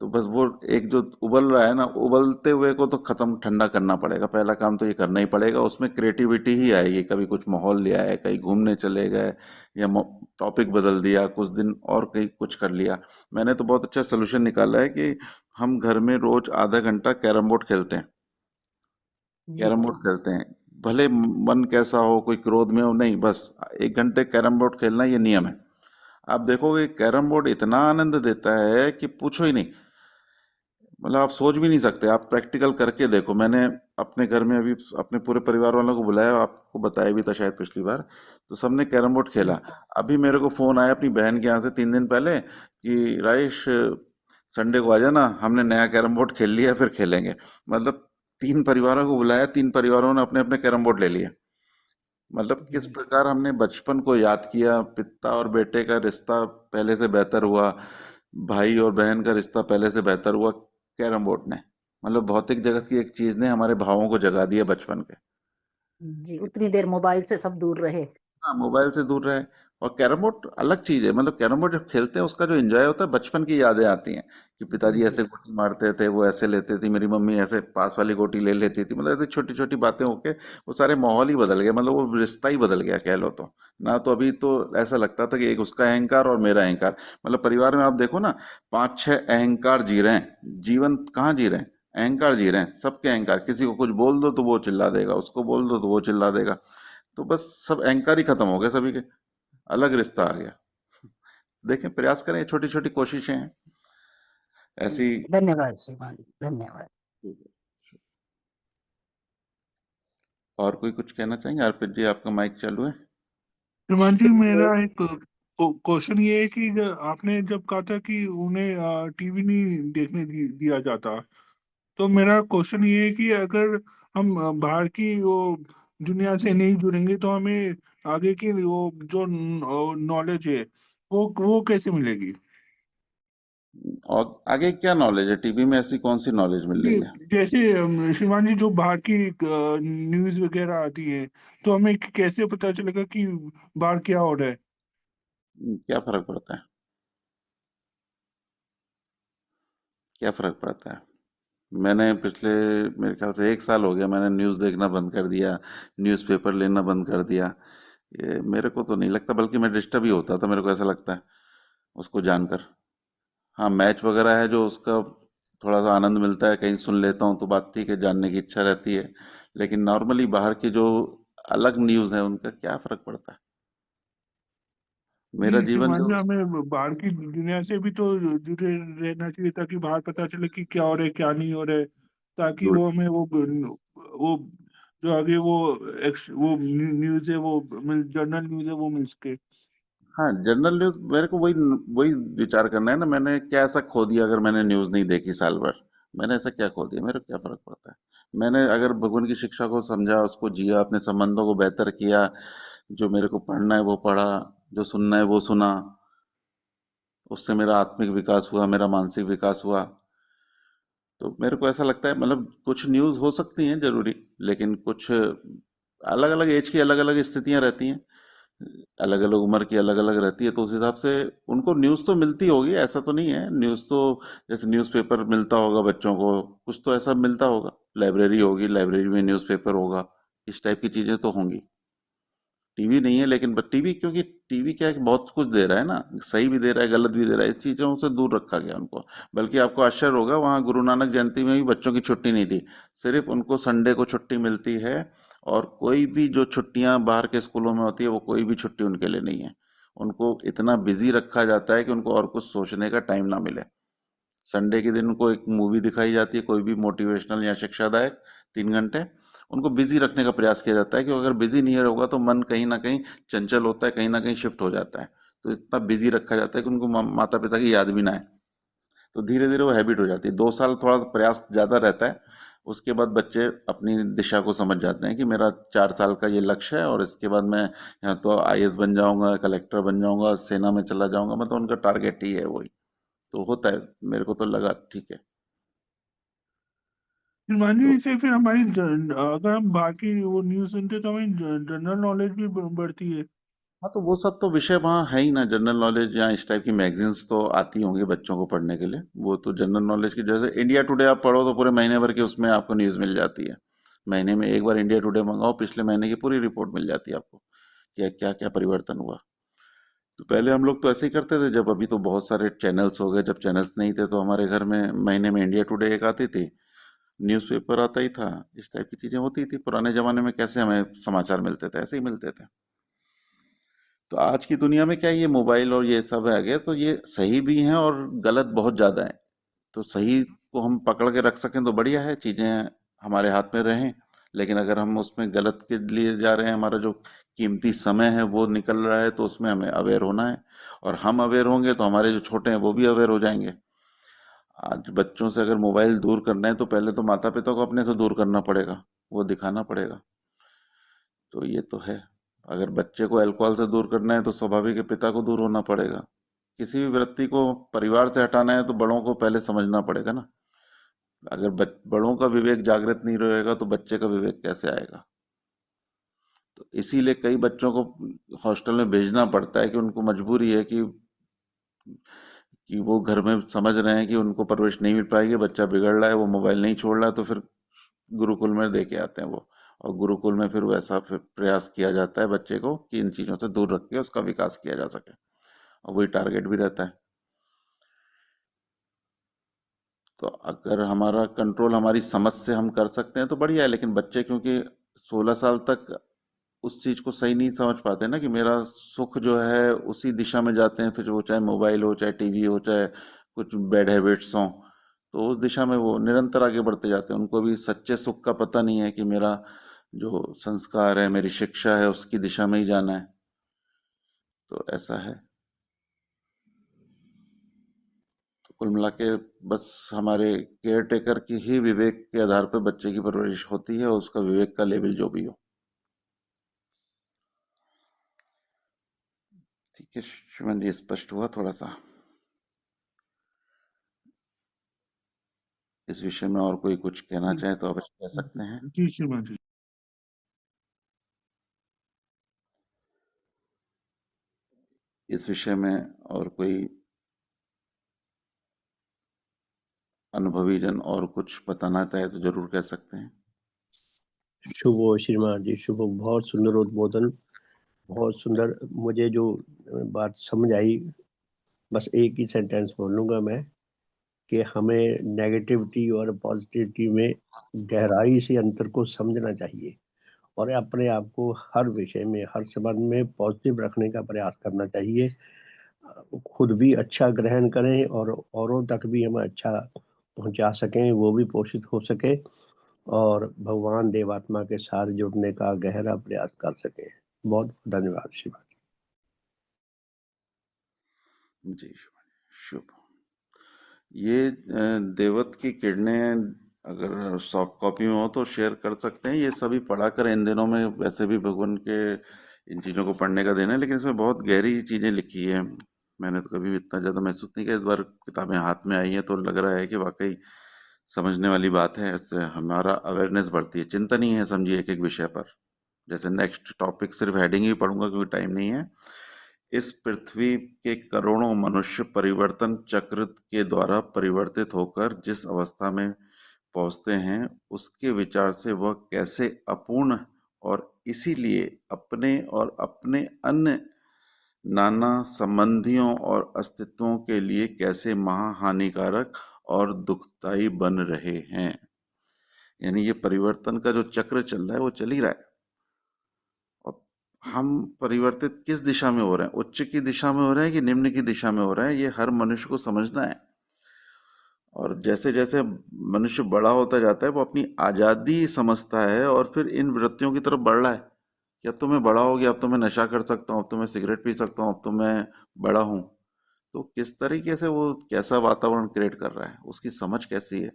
तो बस वो एक जो उबल रहा है ना, उबलते हुए को तो खत्म, ठंडा करना पड़ेगा, पहला काम तो ये करना ही पड़ेगा। उसमें क्रिएटिविटी ही आएगी, कभी कुछ माहौल ले आए, कहीं घूमने चले गए, या टॉपिक बदल दिया, कुछ दिन और कहीं कुछ कर लिया। मैंने तो बहुत अच्छा सोल्यूशन निकाला है कि हम घर में रोज आधा घंटा कैरम बोर्ड खेलते हैं। जी। कैरम बोर्ड खेलते हैं, भले मन कैसा हो, कोई क्रोध में हो, नहीं, बस 1 घंटे कैरम बोर्ड खेलना, ये नियम है। आप देखोगे कैरम बोर्ड इतना आनंद देता है कि पूछो ही नहीं, मतलब आप सोच भी नहीं सकते, आप प्रैक्टिकल करके देखो। मैंने अपने घर में अभी अपने पूरे परिवार वालों को बुलाया, आपको बताया भी था शायद पिछली बार, तो सबने कैरम बोर्ड खेला। जी। अभी मेरे को फोन आया अपनी बहन के यहाँ से 3 दिन पहले कि राजेश, संडे को आ जाना, हमने नया कैरम बोर्ड खेल लिया है, फिर खेलेंगे। मतलब 3 परिवारों को बुलाया, 3 परिवारों ने अपने अपने कैरम बोर्ड ले लिए। मतलब किस जी। प्रकार हमने बचपन को याद किया, पिता और बेटे का रिश्ता पहले से बेहतर हुआ, भाई और बहन का रिश्ता पहले से बेहतर हुआ, कैरम बोर्ड ने। मतलब भौतिक जगत की एक चीज ने हमारे भावों को जगा दिया बचपन के। जी, उतनी देर मोबाइल से सब दूर रहे। हाँ, मोबाइल से दूर रहे। और कैरम बोर्ड अलग चीज है, मतलब कैरम बोर्ड जब खेलते हैं उसका जो एंजॉय होता है, बचपन की यादें आती हैं कि पिताजी जी। ऐसे गोटी मारते थे, वो ऐसे लेते थे, मेरी मम्मी ऐसे पास वाली गोटी ले लेती थी, मतलब ऐसी छोटी छोटी बातें होके वो सारे माहौल ही बदल गए, मतलब वो रिश्ता ही बदल गया कह लो तो। ना तो अभी तो ऐसा लगता था कि एक उसका अहंकार और मेरा अहंकार, मतलब परिवार में आप देखो ना, 5-6 अहंकार जी रहे हैं, जीवन कहाँ जी रहे हैं, अहंकार जी रहे हैं, सबके अहंकार। किसी को कुछ बोल दो तो वो चिल्ला देगा, उसको बोल दो तो वो चिल्ला देगा। तो बस सब अहंकार ही खत्म हो गए सभी के, अलग रिश्ता आ गया। देखें, प्रयास करें, छोटी छोटी कोशिशें हैं। ऐसी। धन्यवाद श्रीमान, धन्यवाद। और कोई कुछ कहना चाहेंगे? अर्पित जी, आपका माइक चालू है। श्रीमान जी, मेरा एक क्वेश्चन ये है कि आपने जब कहा था कि उन्हें टीवी नहीं देखने दिया जाता, तो मेरा क्वेश्चन ये है कि अगर हम बाहर की वो दुनिया से नहीं जुड़ेंगे तो हमें आगे की वो जो नॉलेज है वो कैसे मिलेगी? और आगे क्या नॉलेज है? टीवी में ऐसी कौन सी नॉलेज मिल रही है? जैसे श्रीमान जी, जो बाहर की न्यूज वगैरह आती है, तो हमें कैसे पता चलेगा कि बाहर क्या हो रहा है? क्या फर्क पड़ता है? क्या फर्क पड़ता है? मैंने पिछले, मेरे ख्याल से 1 साल हो गया, मैंने न्यूज़ देखना बंद कर दिया, न्यूज़पेपर लेना बंद कर दिया। ये मेरे को तो नहीं लगता, बल्कि मैं डिस्टर्ब ही होता था, मेरे को ऐसा लगता है उसको जानकर। हाँ, मैच वगैरह है जो, उसका थोड़ा सा आनंद मिलता है, कहीं सुन लेता हूँ तो बात ठीक है, जानने की इच्छा रहती है। लेकिन नॉर्मली बाहर की जो अलग न्यूज़ है उनका क्या फर्क पड़ता है? मेरा जी जीवन श्रीमान जो, जी, हमें बाहर की दुनिया से भी तो जुड़े रहना चाहिए, ताकि बाहर पता चले कि क्या हो रहा है क्या नहीं हो रहा है, ताकि जुड़ वो हमें वो जो आगे वो न्यूज है, वो जर्नल न्यूज है, वो मिल सके। हाँ, जनरल न्यूज़ मेरे को वही वही विचार करना है ना, मैंने क्या ऐसा खो दिया अगर मैंने न्यूज़ नहीं देखी साल भर? मैंने ऐसा क्या खो दिया? मेरे को क्या फर्क पड़ता है? मैंने अगर भगवान की शिक्षा को समझा, उसको जिया, अपने संबंधों को बेहतर किया, जो मेरे को पढ़ना है वो पढ़ा, जो सुनना है वो सुना, उससे मेरा आत्मिक विकास हुआ, मेरा मानसिक विकास हुआ। तो मेरे को ऐसा लगता है, मतलब कुछ न्यूज़ हो सकती हैं जरूरी, लेकिन कुछ अलग अलग एज की अलग अलग स्थितियां रहती हैं, अलग अलग उम्र की अलग अलग रहती है, तो उस हिसाब से उनको न्यूज़ तो मिलती होगी, ऐसा तो नहीं है। न्यूज़ तो जैसे न्यूज़पेपर मिलता होगा बच्चों को, कुछ तो ऐसा मिलता होगा, लाइब्रेरी होगी, लाइब्रेरी में न्यूज़पेपर होगा, इस टाइप की चीज़ें तो होंगी। टीवी नहीं है, लेकिन टीवी, क्योंकि टीवी क्या है कि बहुत कुछ दे रहा है ना, सही भी दे रहा है, गलत भी दे रहा है, इस चीज़ों से दूर रखा गया उनको। बल्कि आपको आश्चर्य होगा, वहाँ गुरु नानक जयंती में भी बच्चों की छुट्टी नहीं थी, सिर्फ उनको संडे को छुट्टी मिलती है। और कोई भी जो छुट्टियां बाहर के स्कूलों में होती है, वो कोई भी छुट्टी उनके लिए नहीं है। उनको इतना बिजी रखा जाता है कि उनको और कुछ सोचने का टाइम ना मिले। संडे के दिन उनको एक मूवी दिखाई जाती है, कोई भी मोटिवेशनल या शिक्षादायक, 3 घंटे उनको बिजी रखने का प्रयास किया जाता है, कि अगर बिजी नहीं होगा तो मन कहीं ना कहीं चंचल होता है, कहीं ना कहीं शिफ्ट हो जाता है। तो इतना बिजी रखा जाता है कि उनको माता पिता की याद भी ना आए। तो धीरे धीरे वो हैबिट हो जाती है, 2 साल थोड़ा प्रयास ज़्यादा रहता है। उसके बाद बच्चे अपनी दिशा को समझ जाते हैं कि मेरा 4 साल का ये लक्ष्य है, और इसके बाद मैं या तो आईएएस बन जाऊंगा, कलेक्टर बन जाऊंगा, सेना में चला जाऊंगा, मैं तो उनका टारगेट ही है वही। तो होता है, मेरे को तो लगा ठीक है। श्रीमान जी, तो इससे फिर अगर हम बाहर की वो न्यूज सुनते तो हमें जनरल नॉलेज भी बढ़ती है। हाँ, तो वो सब तो विषय वहाँ है ही ना, जनरल नॉलेज या इस टाइप की मैगजीन्स तो आती होंगी बच्चों को पढ़ने के लिए। वो तो जनरल नॉलेज की, जैसे इंडिया टुडे आप पढ़ो तो पूरे महीने भर की उसमें आपको न्यूज़ मिल जाती है। महीने में एक बार इंडिया टुडे मंगाओ, पिछले महीने की पूरी रिपोर्ट मिल जाती है आपको, क्या क्या क्या परिवर्तन हुआ। तो पहले हम लोग तो ऐसे ही करते थे, जब, अभी तो बहुत सारे चैनल्स हो गए, जब चैनल्स नहीं थे तो हमारे घर में महीने में इंडिया टुडे एक आती थी, न्यूज़पेपर आता ही था, इस टाइप की चीज़ें होती थी। पुराने ज़माने में कैसे हमें समाचार मिलते थे, ऐसे ही मिलते थे। तो आज की दुनिया में क्या, ये मोबाइल और ये सब आ गया, तो ये सही भी हैं और गलत बहुत ज़्यादा है। तो सही को हम पकड़ के रख सकें तो बढ़िया है, चीज़ें हमारे हाथ में रहें। लेकिन अगर हम उसमें गलत के लिए जा रहे हैं, हमारा जो कीमती समय है वो निकल रहा है, तो उसमें हमें अवेयर होना है। और हम अवेयर होंगे तो हमारे जो छोटे हैं वो भी अवेयर हो जाएंगे। आज बच्चों से अगर मोबाइल दूर करना है तो पहले तो माता पिता को अपने से दूर करना पड़ेगा, वो दिखाना पड़ेगा। तो ये तो है। अगर बच्चे को अल्कोहल से दूर करना है तो स्वाभाविक है पिता को दूर होना पड़ेगा। किसी भी व्यक्ति को परिवार से हटाना है तो बड़ों को पहले समझना पड़ेगा ना। अगर बड़ों का विवेक जागृत नहीं रहेगा तो बच्चे का विवेक कैसे आएगा? तो इसीलिए कई बच्चों को हॉस्टल में भेजना पड़ता है, कि उनको मजबूरी है कि वो घर में समझ रहे हैं कि उनको परवरिश नहीं मिल पाएगी, बच्चा बिगड़ रहा है, वो मोबाइल नहीं छोड़ रहा है, तो फिर गुरुकुल में दे के आते हैं वो। और गुरुकुल में फिर वैसा फिर प्रयास किया जाता है बच्चे को कि इन चीज़ों से दूर रख के उसका विकास किया जा सके, और वही टारगेट भी रहता है। तो अगर हमारा कंट्रोल हमारी समझ से हम कर सकते हैं तो बढ़िया है, लेकिन बच्चे क्योंकि 16 साल तक उस चीज़ को सही नहीं समझ पाते ना, कि मेरा सुख जो है उसी दिशा में जाते हैं, फिर वो चाहे मोबाइल हो, चाहे टीवी हो, चाहे कुछ बैड हैबिट्स हों, तो उस दिशा में वो निरंतर आगे बढ़ते जाते हैं। उनको भी सच्चे सुख का पता नहीं है कि मेरा जो संस्कार है, मेरी शिक्षा है, उसकी दिशा में ही जाना है। तो ऐसा है। तो कुल मिला के बस हमारे केयर टेकर की ही विवेक के आधार पर बच्चे की परवरिश होती है, और उसका विवेक का लेवल जो भी हो। ठीक है श्रीमान जी, स्पष्ट हुआ थोड़ा सा? इस विषय में और कोई कुछ कहना चाहे तो अवश्य कह सकते हैं। जी श्रीमान जी। इस विषय में और कोई अनुभवी जन और कुछ बताना चाहे तो जरूर कह सकते हैं। शुभ हो श्रीमान जी, शुभ हो। बहुत सुंदर उद्बोधन, बहुत सुंदर। मुझे जो बात समझ आई, बस एक ही सेंटेंस बोलूंगा मैं, कि हमें नेगेटिविटी और पॉजिटिविटी में गहराई से अंतर को समझना चाहिए, और अपने आप को हर विषय में, हर संबंध में पॉजिटिव रखने का प्रयास करना चाहिए। खुद भी अच्छा ग्रहण करें और औरों तक भी हम अच्छा पहुंचा सकें, वो भी पोषित हो सके, और भगवान देवात्मा के साथ जुड़ने का गहरा प्रयास कर सके। बहुत धन्यवाद शिवा। जी शुभ। ये देवत की किरणें अगर सॉफ्ट कॉपी में हो तो शेयर कर सकते हैं। ये सभी पढ़ा कर इन दिनों में, वैसे भी भगवान के इन चीज़ों को पढ़ने का दिन है, लेकिन इसमें बहुत गहरी चीज़ें लिखी है। मैंने तो कभी इतना ज़्यादा महसूस नहीं किया, इस बार किताबें हाथ में आई हैं तो लग रहा है कि वाकई समझने वाली बात है। इससे हमारा अवेयरनेस बढ़ती है, चिंतन ही है समझिए एक एक विषय पर। जैसे नेक्स्ट टॉपिक सिर्फ हेडिंग ही पढ़ूंगा क्योंकि टाइम नहीं है। इस पृथ्वी के करोड़ों मनुष्य परिवर्तन चक्र के द्वारा परिवर्तित होकर जिस अवस्था में पहुंचते हैं, उसके विचार से वह कैसे अपूर्ण और इसीलिए अपने और अपने अन्य नाना संबंधियों और अस्तित्वों के लिए कैसे महाहानिकारक और दुखदायी बन रहे हैं। यानी ये परिवर्तन का जो चक्र चल रहा है वो चल ही रहा है, और हम परिवर्तित किस दिशा में हो रहे हैं, उच्च की दिशा में हो रहे हैं कि निम्न की दिशा में हो रहे हैं, ये हर मनुष्य को समझना है। और जैसे जैसे मनुष्य बड़ा होता जाता है वो अपनी आजादी समझता है और फिर इन वृत्तियों की तरफ बढ़ रहा है कि अब तो मैं बड़ा हो गया, अब तो मैं नशा कर सकता हूँ, अब तो मैं सिगरेट पी सकता हूँ, अब तो मैं बड़ा हूँ। तो किस तरीके से वो कैसा वातावरण क्रिएट कर रहा है, उसकी समझ कैसी है।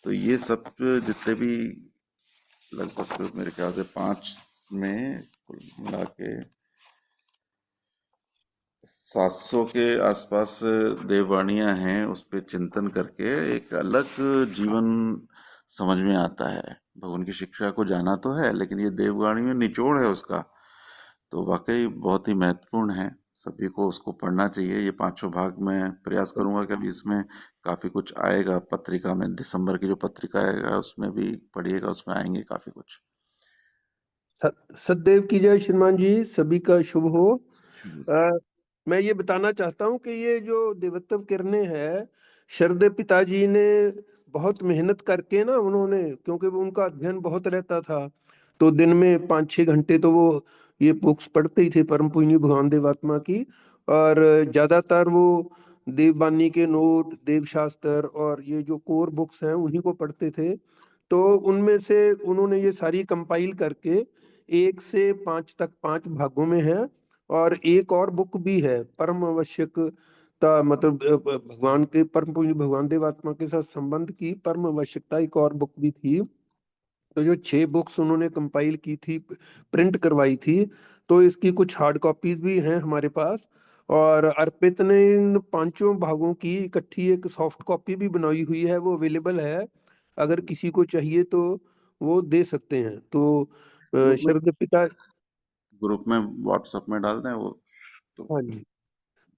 तो ये सब जितने भी लगभग मेरे ख्याल से 5 में कुल मिला के 700 के आसपास देववाणियां हैं, उस पे चिंतन करके एक अलग जीवन समझ में आता है। भगवान की शिक्षा को जाना तो है, लेकिन ये देववाणी में निचोड़ है उसका, तो वाकई बहुत ही महत्वपूर्ण है। सभी को उसको पढ़ना चाहिए। ये 5 भाग में प्रयास करूंगा कि अभी इसमें काफी कुछ आएगा पत्रिका में, दिसंबर की जो पत्रिका आएगा उसमें भी पढ़िएगा, उसमें आएंगे काफी कुछ। सतदेव की जय श्रीमान जी, सभी का शुभ हो। मैं ये बताना चाहता हूँ कि ये जो देवत्व किरणें है, शरदे पिताजी ने बहुत मेहनत करके ना, उन्होंने, क्योंकि वो उनका अध्ययन बहुत रहता था, तो दिन में 5-6 घंटे तो वो ये बुक्स पढ़ते ही थे, परम पूज्य भगवान देवात्मा की। और ज्यादातर वो देववाणी के नोट, देव शास्त्र और ये जो कोर बुक्स हैं उन्हीं को पढ़ते थे। तो उनमें से उन्होंने ये सारी कंपाइल करके 1 से 5 तक 5 भागों में है। और एक और बुक भी है, परम आवश्यकता, मतलब भगवान के, परम पूज्य भगवान देवात्मा के साथ संबंध की परम आवश्यकता, एक और बुक भी थी। तो जो 6 बुक्स उन्होंने कंपाइल की थी, प्रिंट करवाई थी, तो इसकी कुछ हार्ड कॉपीज भी हैं हमारे पास। और अर्पित ने इन 5 भागों की इकट्ठी एक सॉफ्ट कॉपी भी बनाई हुई है, वो अवेलेबल है, अगर किसी को चाहिए तो वो दे सकते हैं। तो शरद पिता, ग्रुप में व्हाट्सएप में डाल दें वो तो। हाँ जी,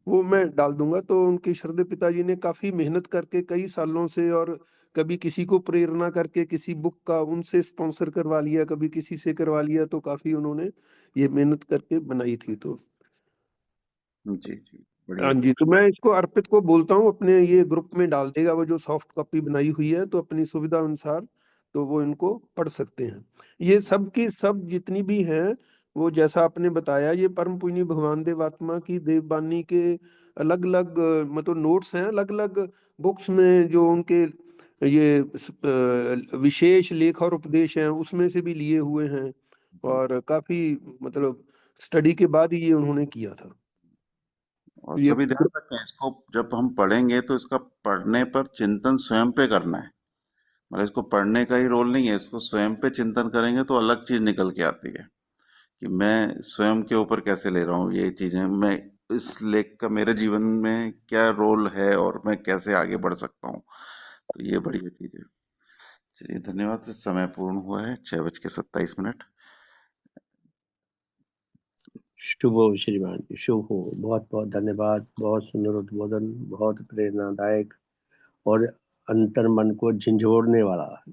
वो मैं डाल दूंगा। तो उनके शरद पिताजी ने काफी मेहनत करके कई सालों से, और कभी किसी को प्रेरणा करके किसी बुक का उनसे स्पॉन्सर करवा लिया, कभी किसी से करवा लिया, तो काफी उन्होंने ये मेहनत करके बनाई थी। तो जी जी, बढ़िया। हाँ जी, तो मैं इसको अर्पित को बोलता हूँ अपने ये ग्रुप में डाल देगा, वो जो सॉफ्ट कॉपी बनाई हुई है, तो अपनी सुविधा अनुसार तो वो इनको पढ़ सकते हैं। ये सब की सब जितनी भी हैं वो जैसा आपने बताया, ये परम पूजनीय भगवान देवात्मा की देवबानी के अलग-अलग मतलब नोट्स हैं, अलग-अलग बुक्स में जो उनके ये विशेष लेख और उपदेश हैं, उसमें से भी लिए हुए हैं और काफ़ी मतलब स्टडी के बाद ही ये उन्होंने किया था। और ये सभी ध्यान रखें, इसको जब हम पढ़ेंगे तो इसका पढ़ने पर चिंतन स्वयं पे करना है। मतलब इसको पढ़ने का ही रोल नहीं है, इसको स्वयं पे चिंतन करेंगे तो अलग चीज निकल के आती है कि मैं स्वयं के ऊपर कैसे ले रहा हूँ ये चीजें, मैं इस लेख का मेरे जीवन में क्या रोल है और मैं कैसे आगे बढ़ सकता हूँ। तो ये बढ़िया चीज है। चलिए धन्यवाद, समय पूर्ण हुआ है, 6:27। शुभ हो श्रीमान जी, शुभ हो। बहुत बहुत धन्यवाद। बहुत सुंदर उद्बोधन, बहुत प्रेरणादायक और अंतर मन को झंझोड़ने वाला